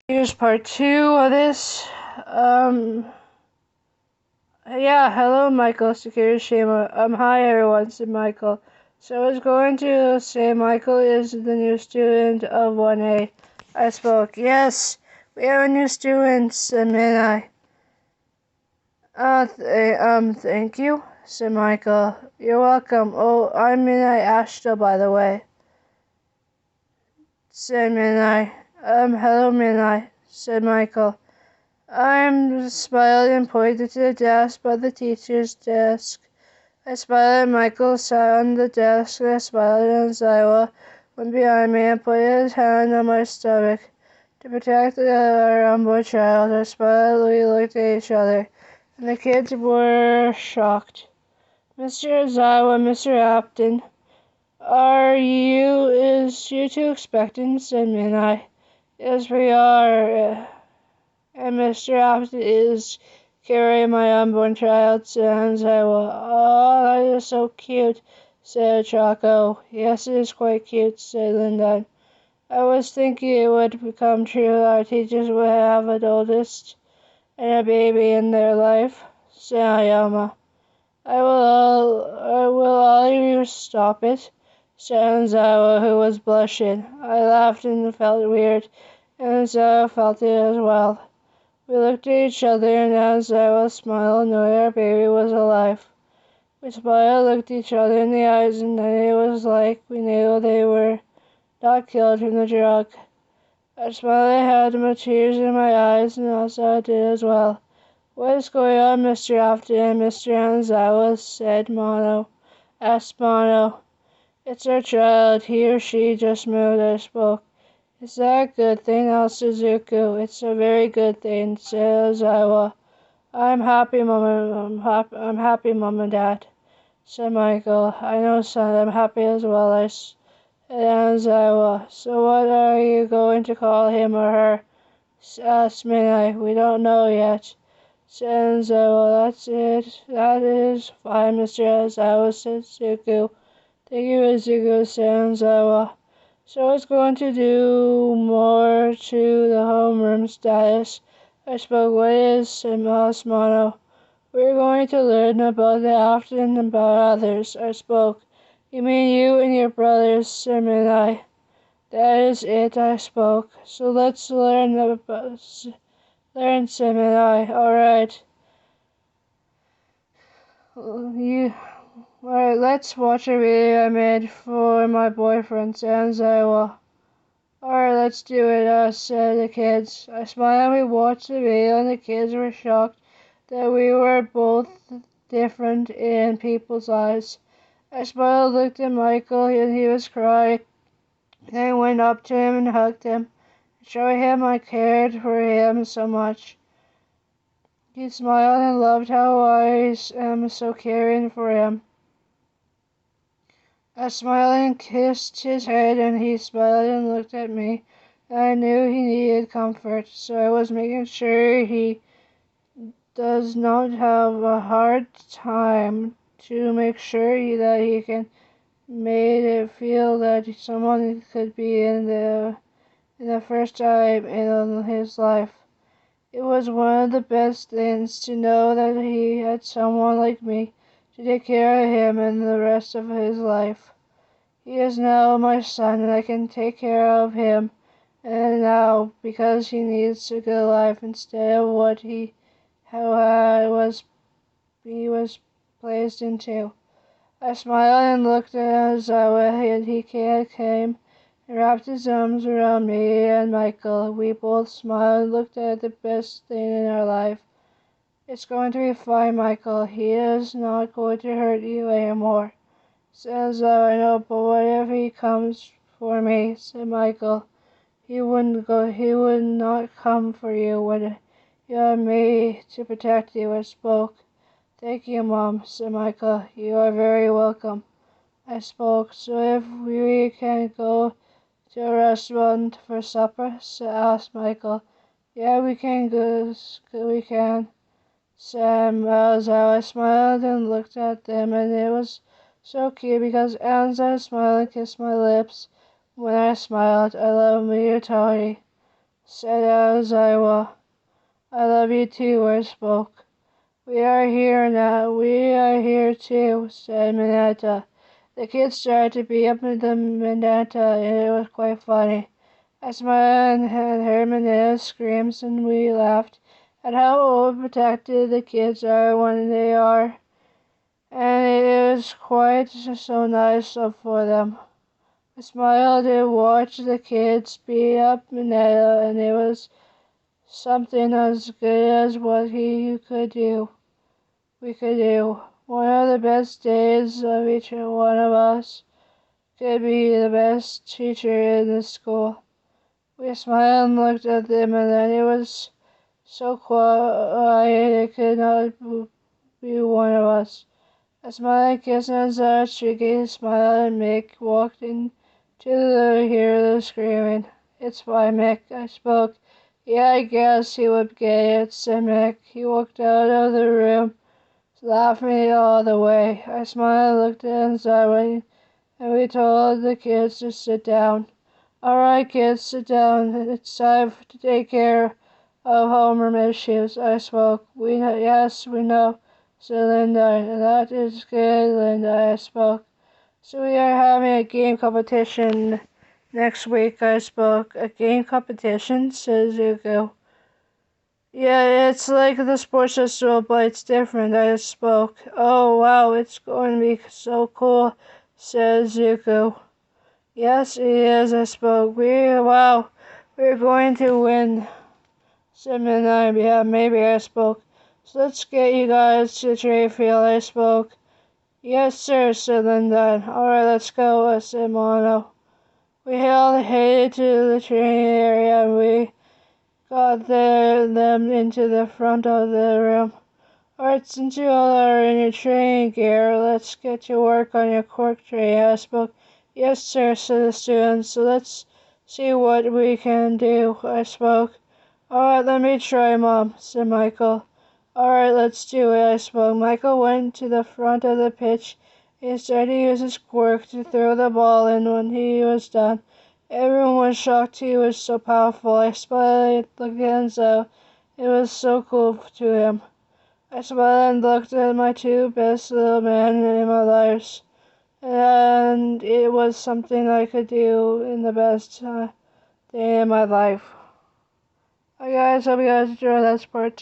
Here's part two of this. Um, hello, Michael Sakirishima. Hi, everyone, said Michael. So I was going to say Michael is the new student of 1A. I spoke. Yes, we have a new student, said Midnight. Thank you, said Michael. You're welcome. Oh, I'm Midnight Ashton, by the way, said Midnight. Hello, Midnight, said Michael. I smiled and pointed to the desk by the teacher's desk. I smiled and Michael sat on the desk, and I smiled and Zywa went behind me and put his hand on my stomach. To protect our unborn child, I smiled and we looked at each other, and the kids were shocked. Mr. Zywa, Mr. Apton, is you two expectant? Said Midnight. Yes, we are. And Mr. Apton is carrying my unborn child, said Iowa. Oh, that is so cute, said Choco. Yes, it is quite cute, said Linda. I was thinking it would become true that our teachers would have an oldest and a baby in their life, said Ayama. I will all of you stop it, said Zawa, who was blushing. I laughed and felt weird, and Zawa felt it as well. We looked at each other, and as I was smiling, knowing our baby was alive. We smiled, looked each other in the eyes, and then it was like we knew they were not killed from the drug. I smiled, I had my tears in my eyes, and Asa did as well. What is going on, Mr. Afton and Mr. Anzawa? Asked Mono. It's our child, he or she just moved, I spoke. Is that a good thing? Asked Suzuku. It's a very good thing, said Zywa. I'm happy, Mom and Dad, said Michael. I know, son, I'm happy as well, said Zywa. So what are you going to call him or her? Asked Midnight. We don't know yet, said Zywa. That's it. That is fine, Mr. Zywa, said Zuko. Thank you, Zuko, said Zywa. So it's going to do more to the homeroom status. I spoke. What is, said Mono. We're going to learn about the Afton and about others. I spoke. You mean you and your brothers, said Midnight. That is it, I spoke. So let's learn, said Midnight. All right. Alright, let's watch a video I made for my boyfriend, said Zywa. Alright, let's do it, said the kids. I smiled and we watched the video, and the kids were shocked that we were both different in people's eyes. I smiled, looked at Michael, and he was crying. Then I went up to him and hugged him, showing him I cared for him so much. He smiled and loved how I am so caring for him. I smiled and kissed his head, and he smiled and looked at me. I knew he needed comfort, so I was making sure he does not have a hard time, to make sure that he can made it feel that someone could be in the first time in his life. It was one of the best things to know that he had someone like me to take care of him in the rest of his life. He is now my son, and I can take care of him and now because he needs a good life instead of what he was placed into. I smiled and looked at Zawa, and he came and wrapped his arms around me and Michael. We both smiled and looked at the best thing in our life. It's going to be fine, Michael. He is not going to hurt you anymore, said Zawa. I know, but what if he comes for me, said Michael. He would not come for you when you have me to protect you, I spoke. Thank you, Mom, said Michael. You are very welcome, I spoke. So if we can go to a restaurant for supper, asked Michael. Yeah, we can go, we can, said Elsa. I smiled and looked at them, and it was so cute because Elsa smiled and kissed my lips when I smiled. I love you, Tony, said Aizawa. I love you too, I spoke. We are here now. We are here too, said Mineta. The kids started to beat up the Mineta, and it was quite funny. I smiled and heard Mineta's screams, and we laughed at how overprotected the kids are when they are, and it was quite so nice for them. I smiled and watched the kids beat up Mineta, and it was something as good as what we could do. One of the best days of each one of us could be the best teacher in the school. We smiled and looked at them, and then it was so quiet it could not be one of us. I smiled and kissed Anza, Shiki smiled, and Mick walked into hear the screaming. It's fine, Mick, I spoke. Yeah, I guess he would get it, said Mick. He walked out of the room, laughing all the way. I smiled and looked inside, and we told the kids to sit down. All right, kids, sit down. It's time to take care of home issues, I spoke. Yes, we know, said Linda. And that is good, Linda, I spoke. So we are having a game competition next week, I spoke. A game competition, said Zuko. Yeah, it's like the sports festival, but it's different, I spoke. Oh, wow, it's going to be so cool, said Zuko. Yes, it is, I spoke. We're going to win, said Midnight. Yeah, maybe, I spoke. So let's get you guys to Trayfield, I spoke. Yes, sir, said Linda. Alright, let's go, said Mono. We all headed to the training area, and we got them into the front of the room. Alright, since you all are in your training gear, let's get to work on your cork training, I spoke. Yes, sir, said the students. So let's see what we can do, I spoke. Alright, let me try, Mom, said Michael. Alright, let's do it, I spoke. Michael went to the front of the pitch. He started to use his quirk to throw the ball in. When he was done, everyone was shocked he was so powerful. I smiled at Lorenzo. It was so cool to him. I smiled and looked at my two best little men in my life, and it was something I could do in the best day in my life. Hi guys, hope you guys enjoyed that part.